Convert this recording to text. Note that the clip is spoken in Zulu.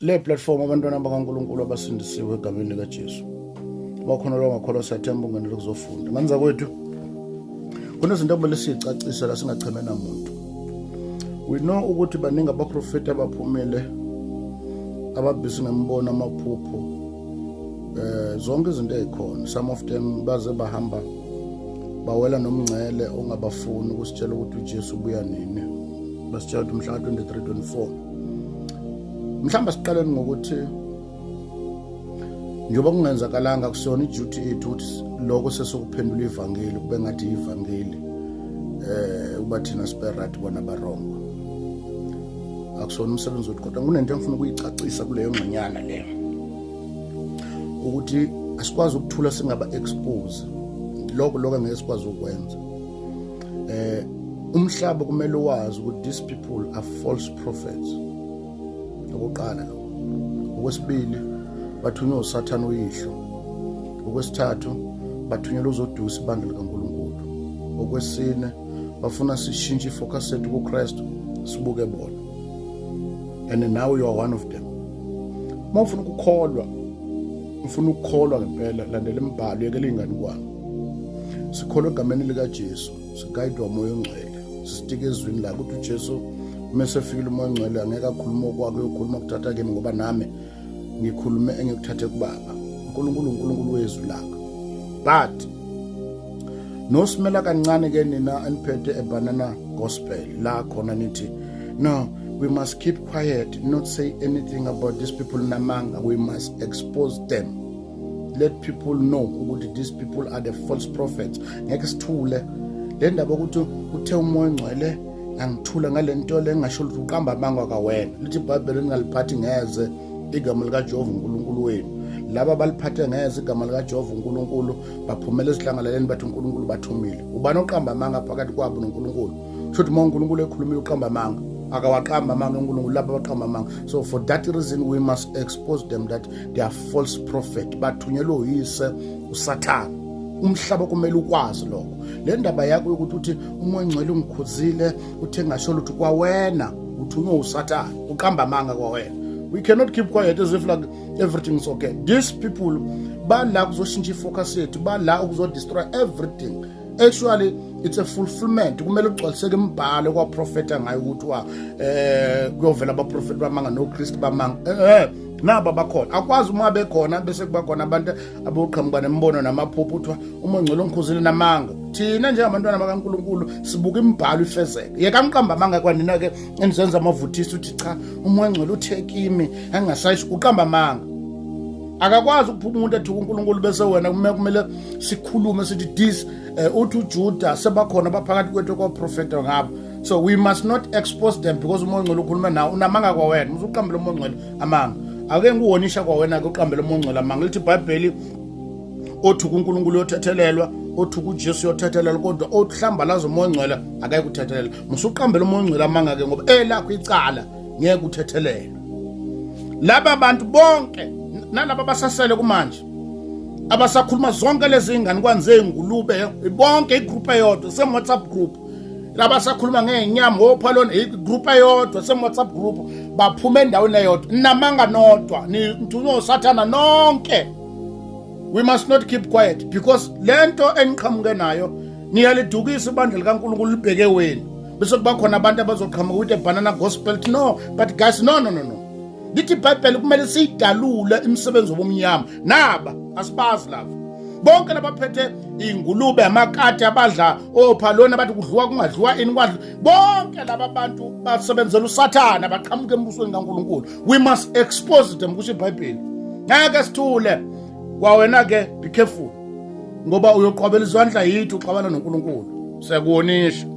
le platform abantwana bakaNkulunkulu abasindisiwe egameni likaJesu. Bakhona lo ngakholwa siyathemba ungenele kuzofunda. Manza kwethu kunezinto okumele siyicacise la singachemena umuntu. We know ukuthi baningi abaprofeti abaphumile ababhisi ngembona amaphupho. Zonke izinto ezikhona. Some of them baze bahamba bawela nomngcele ongabafuni ukusitshela ukuthi uJesu ubuya nini. Basitshela ukuthi mhla 23-24. Mhlawumbe siqaleni ngokuthi njengoba kungenzakalanga kusona iduty ethu ukuthi lokho sesokuphendula ivangeli kube ngathi ivangeli uba thina sperate bona barongo. Akusona umsebenzi wethu kodwa kunento engifuna ukuyicacisa kuleyo ngxenyana leyo ukuthi asikwazi ukuthula singaba expose lokho angeke sikwazi ukwenza. Umhlaba kumele wazi ukuthi these people are false prophets. Okokuqala lo. Okwesibili bathunywa uSathane uyihlo. Okwesithathu bathunyelwa uzodusa ibandla likaNkulunkulu. Okwesine bafuna sishintshe ifocus yethu kuKristu sibuke bona. And now you are one of them. Mawufuna ukukholwa, ufuna ukukholwa ngempela, landela imibhalo yekele ingane kwami. Sikholwa egameni likaJesu, sigayidwa umoya ongcwele. Sisitike ezwini la ukuthi uJesu mase fikile umoya ongcwele angeke akhuluma okwakhe uyokhuluma ukuthatha kimi ngoba nami ngikhulume engikuthathe kubaba. uNkulunkulu wezwi lakho. But nosimela kancane ke nina aniphethe ebanana gospel la khona nithi no, we must keep quiet, not say anything about these people namanga. We must expose them. Let people know ukuthi these people are the false prophets. Ngeke sithule le ndaba ukuthi uthe umoya ongcwele angithula ngalento le engasho ukuthi uqamba amanga kawena. Lithi iBhayibheli lingaliphathi ngeze igama likaJehova uNkulunkulu wenu. Laba baliphathe ngeze igama likaJehova uNkulunkulu baphumela esihlangalaleni bathi uNkulunkulu bathumile. Ubani oqamba amanga phakathi kwabo noNkulunkulu? Shothi uma uNkulunkulu ekhulumile uqamba amanga akawaqamba amanga uNkulunkulu laba baqamba amanga. So for that reason we must expose them that they are false prophet. Bathunyelwe uyise uSathane. Umhlaba kumele ukwazi lokho. Le ndaba yakho ukuthi uthi umoya ongcwele ungikhuzile uthe ngasho ukuthi kwawena uthunywe uSathane uqamba amanga kwawena. We cannot keep quiet as if like everything is okay. These people bala kuzoshintsha ifocus yethu, bala ukuzodestroy everything. Actually it's a fulfillment. Kumele ugcwaliseke imibhalo kwaprofeta ngayo ukuthi kuyovela abaprofeti bamanga noKristu bamanga. Naba bakhona akwazi uma bekhona bese kuba khona abantu aboqhamuka nembono namaphupho uthwa umoya ongcwele ongikhuzile namanga. Thina njengabantwana bakaNkulunkulu sibuka imibhalo ifezeke. Yeka mqamba amanga kwanina ke enzenza amavuthisi uthi cha umoya ongcwele uthe kimi angasayishi uqamba amanga. Akakwazi ukuphuma umuntu ethi uNkulunkulu bese wena kumele sikhulume sithi this uthi uJuda sebakhona baphakathi kwethu kwaprofeta ngabo. So we must not expose them because umoya ongcwele ukhuluma nawo unamanga kwawena. Uzuqambela umoya ongcwele amanga. Ake nguwonisha kwawena ke uqambela umoya ongcwele amanga. Lithi iBhayibheli othi uNkulunkulu yothethelelwa, othi uJesu yothethelelwa kodwa othi hlambalaza umoya ongcwele akayikuthethelela. Musuqambela umoya ongcwele amanga ke ngoba elakho icala ngeke uthethelelwe. Laba abantu bonke nalaba basasele kumanje abasakhuluma zonke lezi ingane kwanze ingulube bonke igroup eyodwa same WhatsApp group. Laba sakhuluma ngenyama ophalona igroup eyodwa same WhatsApp group baphuma endaweni eyodwa namanga nodwa nithunywa uSathane nonke. We must not keep quiet because lento eniqhamuke nayo niyalidukisa ibandla likaNkulunkulu libheke wena bese kuba khona abantu abazoqhamuka ukuthi ebanana gospel. No, but guys, no. Lithi iBhayibheli kumele siyidalule imisebenzi wobumnyama. Naba asibazi lava bonke labaphethe ingulube amakati abadla ophalona bathi kudliwa kungadliwa ini kwadla bonke laba bantu basebenzela uSathane baqhamuke embusweni kaNkulunkulu. We must expose them kusho iBhayibheli. Ngeke sithule kwawena ke be careful ngoba uyoqhwabela izandla yithi uxabana noNkulunkulu. Siyakuwonisha.